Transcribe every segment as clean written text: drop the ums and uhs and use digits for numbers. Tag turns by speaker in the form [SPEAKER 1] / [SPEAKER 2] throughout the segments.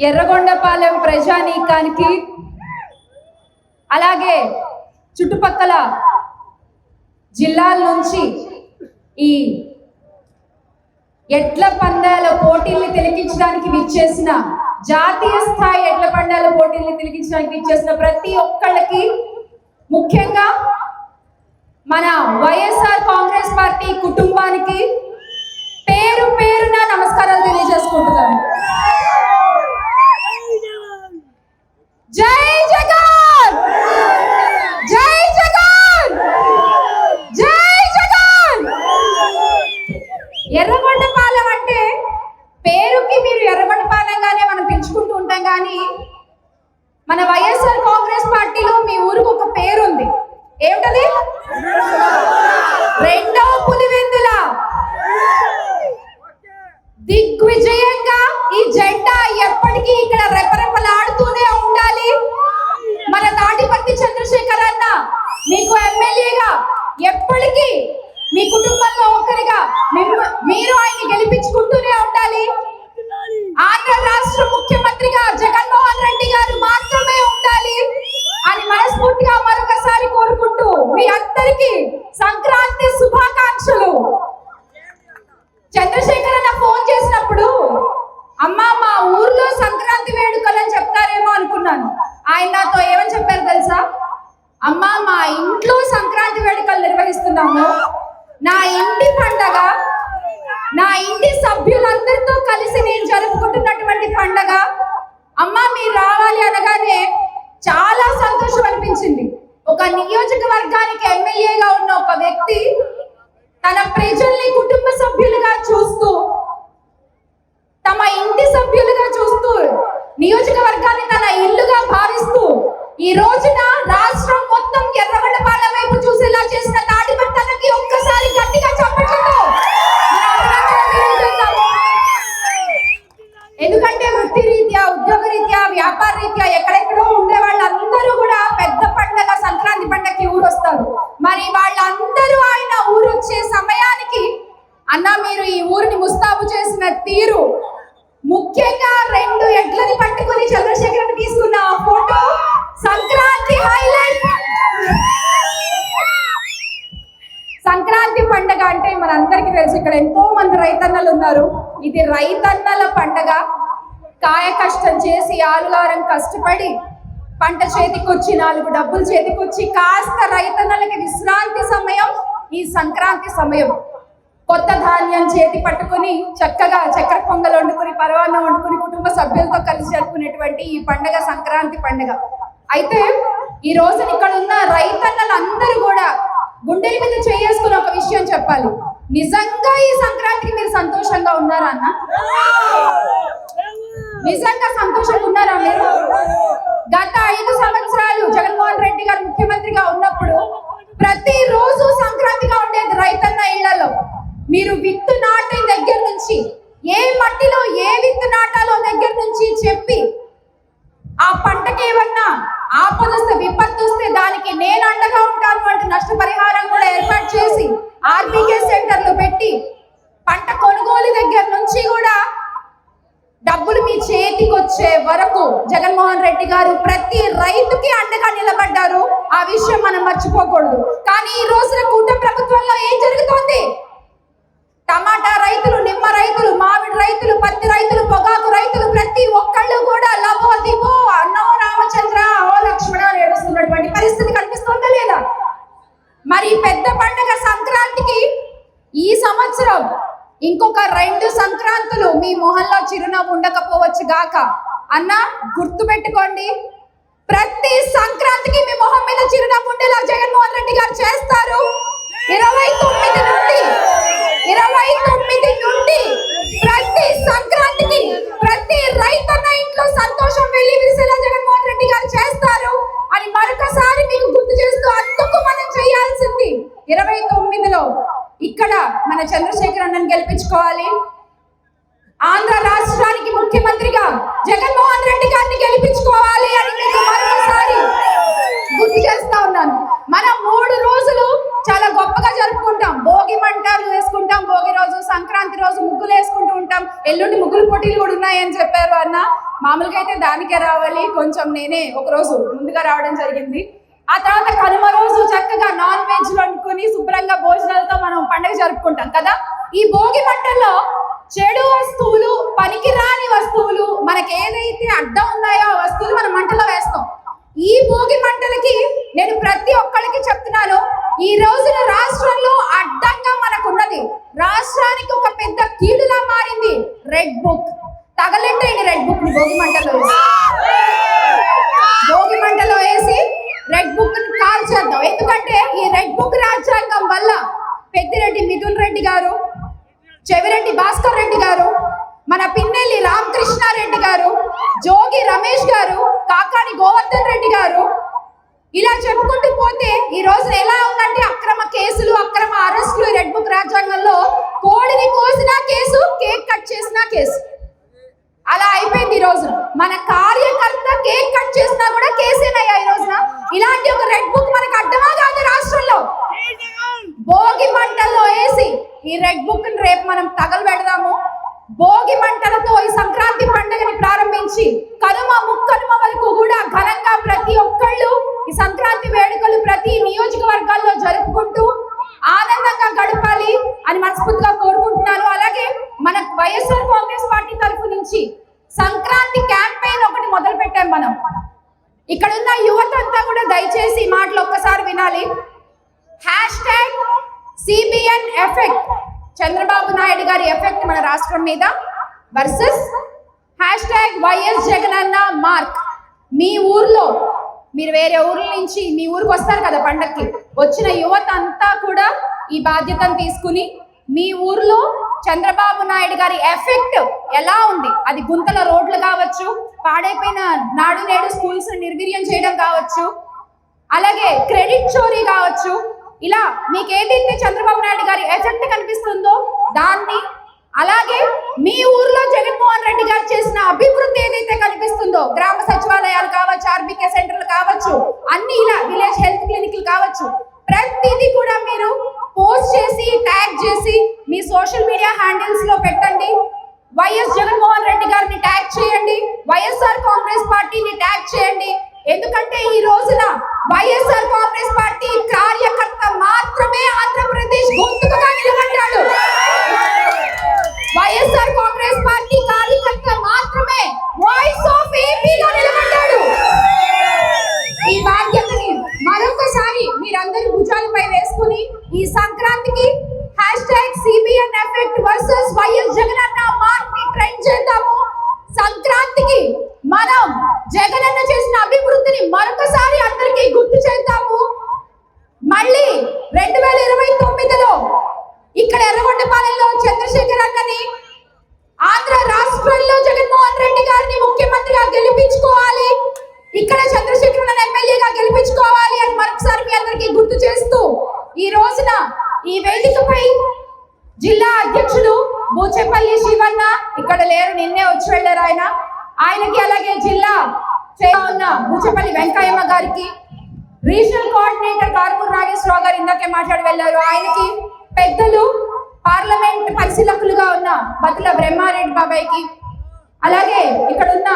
[SPEAKER 1] ఎర్రగొండపాలెం ప్రజానీకానికి అలాగే చుట్టుపక్కల జిల్లాల నుంచి ఈ ఎడ్ల పందాల పోటీల్ని తిలకించడానికి విచ్చేసిన జాతీయ స్థాయి ఎడ్ల పందాల పోటీల్ని తిలకించడానికి విచ్చేసిన ప్రతి ఒక్కళ్ళకి, ముఖ్యంగా మన వైఎస్ఆర్ కాంగ్రెస్ పార్టీ కుటుంబానికి పేరు పేరున నమస్కారాలు తెలియజేసుకుంటున్నాను. జై జగన్, జై జగన్, జై జగన్. ఎర్రగొండపాలెం అంటే పేరుకి మీరు ఎర్రగొండపాలెంగానే మనం పిలుచుకుంటూ ఉంటాం, కానీ మన వైఎస్ఆర్ కాంగ్రెస్ పార్టీలో మీ ఊరికి ఒక పేరు ఉంది. ఏమిటది? రెండవ పులివెందుల. దిగ్విజయంగా ఈ జెండా ఎప్పటికీ ఇక్కడ రెపరెపలాడుతూనే ఉండాలి. మన తాటిపర్తి చంద్రశేఖర్ అన్న మీకు ఎమ్మెల్యేగా ఎప్పటికీ మీ కుటుంబంలో ఒకరిగా మీరు ఆయన్ని గెలిపించుకుంటూనే ఉండాలి. ఆంధ్ర రాష్ట్ర ముఖ్యమంత్రిగా జగన్మోహన్ రెడ్డి గారు మాత్రమే ఉండాలి అని మనస్ఫూర్తిగా మరొకసారి కోరుకుంటూ మీ అందరికీ సంక్రాంతి శుభాకాంక్షలు. చంద్రశేఖర్ అన్న ఫోన్ చేసినప్పుడు అమ్మా మా ఊర్లో సంక్రాంతి వేడుకలు అని చెప్తారేమో అనుకున్నాను. ఆయన నాతో ఏమని చెప్పారు తెలుసా? అమ్మా మా ఇంట్లో సంక్రాంతి వేడుకలు నిర్వహిస్తున్నాము, నా ఇంటి పండగ, నా ఇంటి సభ్యులందరితో కలిసి నేను జరుపుకుంటున్నటువంటి పండగ. అమ్మా మీరు రావాలి అనగానే చాలా సంతోషం అనిపించింది. ఒక నియోజకవర్గానికి ఎమ్మెల్యేగా ఉన్న ఒక వ్యక్తి తన ప్రజల్ని కుటుంబ సభ్యులుగా చూస్తూ, తమ ఇంటి సభ్యులుగా చూస్తూ, నియోజకవర్గాన్ని తన ఇల్లుగా భావిస్తూ ఈ రోజున రాష్ట్రం మొత్తం ఎర్రగొండపాలెం వైపు చూసేలా చేసిన తాడిపట్టణకి ఒక్కసారి గట్టిగా చప్పట్లతో. ఎందుకంటే వృత్తి రీత్యా, ఉద్యోగ రీత్యా, వ్యాపార రీత్యా ఎక్కడెక్కడో ఉండే వాళ్ళందరూ కూడా పెద్ద పండగ సంక్రాంతి పండగకి ఊరు వస్తారు. మరి వాళ్ళందరూ ఆయన ఊరు వచ్చే సమయానికి అన్న మీరు ఈ ఊరిని ముస్తాబు చేసిన తీరు, ముఖ్యంగా 2 ఎడ్లని పట్టుకుని చంద్రశేఖర్ తీసుకున్న ఫోటో సంక్రాంతి హైలైట్. సంక్రాంతి పండగ అంటే మనందరికీ తెలుసు, ఇక్కడ ఎంతో మంది రైతన్నలు ఉన్నారు. ఇది రైతన్నల పండగ. కాయ కష్టం చేసి ఆలుగారం కష్టపడి పంట చేతికొచ్చి 4 డబ్బులు చేతికొచ్చి కాస్త రైతన్నలకి విశ్రాంతి సమయం ఈ సంక్రాంతి సమయం. కొత్త ధాన్యం చేతి పట్టుకుని చక్కగా చక్కెర పొంగల్ వండుకుని, పరవాన్నం వండుకుని కుటుంబ సభ్యులతో కలిసి జరుపుకునేటువంటి ఈ పండగ సంక్రాంతి పండగ. అయితే ఈ రోజున ఇక్కడ ఉన్న రైతన్నలందరూ కూడా గుండెల మీద చేసుకుని ఒక విషయం చెప్పాలి. నిజంగా ఈ సంక్రాంతికి మీరు సంతోషంగా ఉన్నారా అన్న? నిజంగా సంతోషంగా ఉన్నారా మీరు? గత 5 సంవత్సరాలు జగన్మోహన్ రెడ్డి గారు ముఖ్యమంత్రిగా ఉన్నప్పుడు ప్రతిరోజు సంక్రాంతిగా ఉండేది రైతన్న ఇళ్లలో. మీరు విత్తు నాటే దగ్గర నుంచి, ఏ మట్టిలో ఏ విత్తు నాటాలో దగ్గర నుంచి చెప్పి, ఆ పంటకి ఏమన్నా ఆపదొస్తే, విపత్తు వస్తే దానికి నేను అండగా ఉంటాను అంటే నష్టపరిహారం కూడా ఏర్పాటు చేసి ఆర్బీకే సెంటర్లు పెట్టి, పంట కొనుగోలు దగ్గర నుంచి కూడా డబ్బులు మీ చేతికి వచ్చే వరకు జగన్మోహన్ రెడ్డి గారు ప్రతి రైతుకి అండగా నిలబడ్డారు. ఆ విషయం మనం మర్చిపోకూడదు. కానీ ఈ రోజున కూటమి ప్రభుత్వంలో ఏం జరుగుతోంది? టమాటా రైతులు, నిమ్మ రైతులు, మామిడి రైతులు, పత్తి రైతులు, పొగాకు రైతులు ప్రతి ఒక్కళ్ళు కూడా లబో దిబో అన్నో రామచంద్ర ఓ లక్ష్మణ ఏడుస్తున్నటువంటి పరిస్థితి కనిపిస్తుందా లేదా? మరి పెద్ద పండుగ సంక్రాంతికి ఈ సంవత్సరం ఇంకొక 2 సంక్రాంతులు మీ మొహంలో చిరునవ్వు ఉండకపోవచ్చు గాక. అన్న గుర్తు పెట్టుకోండి, ప్రతి సంక్రాంతికి మీ మొహం మీద చిరునవ్వు ఉండేలా జగన్మోహన్ రెడ్డి గారు చేస్తారు. 29 నుండి ప్రతి సంక్రాంతికి ప్రతి రైతన్న ఇంట్లో సంతోషం వెళ్లి విరిసేలా జగన్మోహన్ రెడ్డి గారు చేస్తారు అని మరొకసారి మీకు గుర్తు చేస్తూ, అందుకు మనం చేయాల్సింది 29లో ఇక్కడ మన చంద్రశేఖర్ అన్నని గెలిపించుకోవాలి. ఆంధ్ర రాష్ట్రానికి ముఖ్యమంత్రిగా జగన్మోహన్ రెడ్డి గారిని గెలిపించుకోవాలి అని మీకు మరొకసారి గుర్తు చేస్తా ఉన్నాను. మనం 3 రోజులు చాలా గొప్పగా జరుపుకుంటాం. భోగి మంటలు వేసుకుంటాం, భోగి రోజు, సంక్రాంతి రోజు ముగ్గులు వేసుకుంటూ ఉంటాం. ఎల్లుండి ముగ్గులు ముగ్గురు పోటీలు కూడా ఉన్నాయని చెప్పారు అన్న. మామూలుగా అయితే దానికే రావాలి, కొంచెం నేనే ఒకరోజు ముందుగా రావడం జరిగింది. ఆ తర్వాత కనుమ రోజు చక్కగా నాన్ వెజ్ వండుకొని శుభ్రంగా భోజనాలతో మనం పండుగ జరుపుకుంటాం కదా. ఈ భోగి మంటల్లో చెడు వస్తువులు, పనికిరాని వస్తువులు, మనకి ఏదైతే అడ్డం ఉన్నాయో ఆ వస్తువులు మనం మంటలో వేస్తాం. ఈ భోగి మంటలకి నేను ప్రతి ఒక్కరికి చెప్తున్నాను, ఈ రోజున రాష్ట్రంలో అడ్డంగా మనకున్నది, రాష్ట్రానికి ఒక పెద్ద కీడులా మారింది రెడ్ బుక్. తగలెట్టేయండి రెడ్ బుక్ ని భోగి మంటలో వేసి, భోగి మంటలో వేసి రెడ్ బుక్ ని కాల్ చేద్దాం. ఎందుకంటే ఈ రెడ్ బుక్ రాజ్యాంగం వల్ల పెద్దిరెడ్డి మిథున్ రెడ్డి గారు, చెవిరెడ్డి భాస్కర్ రెడ్డి గారు, మన పిన్నెల్లి రామకృష్ణారెడ్డి గారు, జోగి రమేష్ గారు, కాకాని గోవర్ధన్ రెడ్డి గారు, ఇలా చెప్పుకుంటూ పోతే ఈ రోజున ఎలా ఉందంటే అక్రమ కేసులు, అక్రమ అరెస్టులు. రెడ్ బుక్ రాజ్యాంగంలో కోడిని కోసినా కేసు, కేక్ కట్ చేసినా కేసు, అలా అయిపోయింది ఈ రోజున. మన కార్యకర్త కేక్ కట్ చేసినా కూడా కేసేనయ్యా ఈ రోజున. ఇలాంటి ఒక రెడ్ బుక్ మనకు అడ్డమా కాదు రాష్ట్రంలో. భోగి మంటల్లో వేసి ఈ రెడ్ బుక్ ని రేపు మనం తగలబెడదాము. భోగి మంటలతో ఈ సంక్రాంతి పండుగని ప్రారంభించి కనుమ ముక్కనుమ వరకు కూడా ఘనంగా ప్రతి ఒక్కళ్ళు ఈ సంక్రాంతి వేడుకలు ప్రతి నియోజకవర్గాల్లో జరుపుకుంటూ ఆనందంగా గడపాలి అని మనస్ఫూర్తిగా కోరుకుంటున్నాను. అలాగే మన వైఎస్ఆర్ కాంగ్రెస్ పార్టీ తరఫు నుంచి సంక్రాంతి క్యాంపెయిన్ ఒకటి మొదలు పెట్టాం మనం. ఇక్కడ ఉన్న యువత అంతా కూడా దయచేసి మాటలు ఒక్కసారి వినాలి. #CBN ఎఫెక్ట్, చంద్రబాబు నాయుడు గారి ఎఫెక్ట్ మన రాష్ట్రం మీద వర్సెస్ #YS జగనన్న మార్క్. మీ ఊర్లో, మీరు వేరే ఊర్ల నుంచి మీ ఊరికి వస్తారు కదా పండక్కి, వచ్చిన యువత అంతా కూడా ఈ బాధ్యతను తీసుకుని మీ ఊర్లో చంద్రబాబు నాయుడు గారి ఎఫెక్ట్ ఎలా ఉంది, అది గుంతల రోడ్లు కావచ్చు, పాడైపోయిన నాడు నేడు స్కూల్స్ నిర్వీర్యం చేయడం కావచ్చు, అలాగే క్రెడిట్ చోరీ కావచ్చు, ఇలా మీకు ఏదైతే చంద్రబాబు నాయుడు గారి ఎఫెక్ట్ కనిపిస్తుందో దాన్ని, అలాగే మీ ఊర్లో జగన్మోహన్ రెడ్డి గారు చేసిన అభివృద్ధి ఏదైతే కనిపిస్తుందో, గ్రామ సచివాలయాలు కావచ్చు, ఆర్బీకే సెంటర్లు కావచ్చు, అన్ని ఇలా విలేజ్ హెల్త్ క్లినిక్లు కావచ్చు, ప్రతిదీ కూడా మీరు పోస్ట్ చేసి ట్యాగ్ చేసి మీ సోషల్ మీడియా హ్యాండిల్స్ లో పెట్టండి. వైఎస్ జగన్మోహన్ రెడ్డి గారిని ట్యాగ్ చేయండి, వైఎస్ఆర్ కాంగ్రెస్ పార్టీని ట్యాగ్ చేయండి. ఎందుకంటే ఈ రోజున వైఎస్ఆర్ కాంగ్రెస్ పార్టీ కార్యకర్త మాత్రమే ఆంధ్రప్రదేశ్ గొంతుకగా నిలబడ్డాడు. వైఎస్ఆర్ కాంగ్రెస్ పార్టీ కార్యకర్త మాత్రమే వాయిస్ ఆఫ్ ఏపీగా నిలబడ్డాడు. ఈ బాధ్యతని మరొకసారి మీరందరూ భుజాలపై వేసుకుని ఈ సంక్రాంతికి #CBN effect versus YS Jagananna mark ని ట్రెండ్ చేద్దాము. సంక్రాంతికి మనం జగనన్న చేసిన అభివృద్ధిని మరొకసారి అందరికీ గుర్తు చేద్దాము. మళ్ళీ 2029లో ఇక్కడ ఎర్రగొండపాలెంలో చంద్రశేఖర్ అన్నని, ఆంధ్ర రాష్ట్రంలో జగన్మోహన్ రెడ్డి గారిని ముఖ్యమంత్రిగా గెలిపించుకోవాలి, ఇక్కడ చంద్రశేఖర్ అన్న ఎమ్మెల్యేగా గెలిపించుకోవాలి అని మరొకసారి మీ అందరికీ గుర్తు చేస్తూ ఈ రోజున ఈ వేదికపై జిల్లా అధ్యక్షులు బూచేపల్లి శివన్న ఇక్కడ లేరు, నిన్నే వచ్చి వెళ్ళారు ఆయనకి, అలాగే జిల్లా ఉన్న బూచేపల్లి వెంకయ్యమ్మ గారికి, రీజనల్ కోఆర్డినేటర్ కార్పూర్ నాగేశ్వరరావు గారు ఇందాకే మాట్లాడి వెళ్ళారు, ఆయనకి, పెద్దలు పార్లమెంట్ పరిశీలకులుగా ఉన్న బతుల బ్రహ్మారెడ్డి బాబాయ్కి, అలాగే ఇక్కడ ఉన్న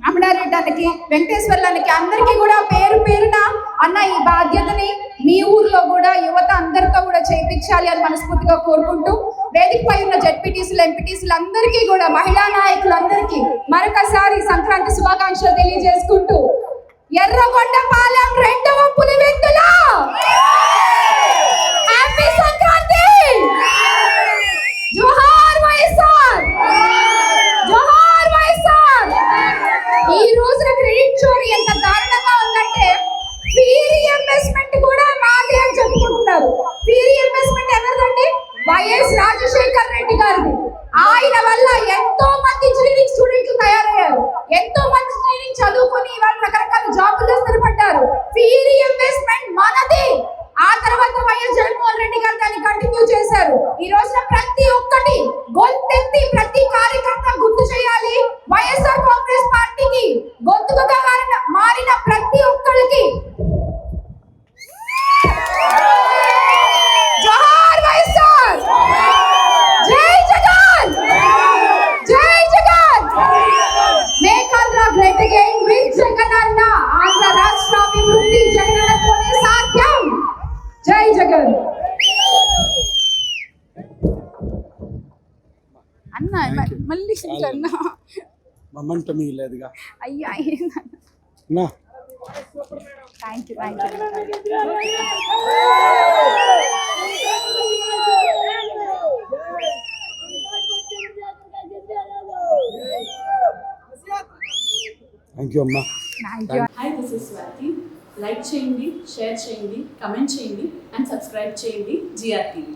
[SPEAKER 1] అమడారెడ్డి అన్నకి, వెంకటేశ్వర్లకి, అందరికీ కూడా పేరు పేరున అన్న ఈ బాధ్యతని మీ ఊర్లో కూడా యువత అందరితో కూడా చేయించాలి అని మనస్ఫూర్తిగా కోరుకుంటూ వేదికపై ఉన్న జెడ్పీటీసీలు, ఎంపీటీసీలు అందరికీ కూడా, మహిళా నాయకులందరికీ మరొకసారి సంక్రాంతి శుభాకాంక్షలు తెలియజేసుకుంటూ ఎర్రగొండపాలెం 2వ పులివెందుల హ్యాపీ సంక్రాంతి. జోహార్ వైఎస్ఆర్, జోహార్ వైఎస్ఆర్. ఈ రోజున క్రెడిట్ చోరీ ఎంత దారుణంగా ఉందంటే ఫీరీ ఇన్వెస్ట్మెంట్ కూడా మాదే అని చెప్పుకుంటున్నారు. ఫీరీ ఇన్వెస్ట్మెంట్ ఎవరిదండి? వైఎస్ రాజశేఖర్ రెడ్డి గారిది. ఆయన వల్ల ఎంతో మంది ఇంజనీరింగ్ స్టూడెంట్లు తయారయ్యారు, ఎంతో మంది ఇంజనీరింగ్ చదువుకొని ఇవాళ రకరకాల జాబుల్లో స్థిరపడ్డారు. ఫీరీ ఇన్వెస్ట్మెంట్ మనది. ఆ తర్వాత వైఎస్ జగన్మోహన్ రెడ్డి గారు దాన్ని కంటిన్యూ చేశారు. ఈ రోజున ప్రతి ఒక్కటి గొంతెత్తి ప్రతి కార్యకర్త గుర్తు చేయాలి. వైఎస్ఆర్ కాంగ్రెస్ పార్టీకి గొంతుకగా మారిన ప్రతి ఒక్కరికి జోహార్ వైఎస్ఆర్, జై జగన్, జై జగనన్నతోనే సాధ్యం. జై జగన్.
[SPEAKER 2] అన్న మళ్ళీ అన్న
[SPEAKER 3] మొమెంటం ఇలేదుగా.
[SPEAKER 2] అయ్యా
[SPEAKER 3] నా
[SPEAKER 2] థ్యాంక్ యూ.
[SPEAKER 3] థ్యాంక్ యూ అమ్మా.
[SPEAKER 4] Hi, this is Swathi. Like చేయండి, షేర్ చేయండి, కమెంట్ చేయండి అండ్ సబ్స్క్రైబ్ చేయండి GR TV.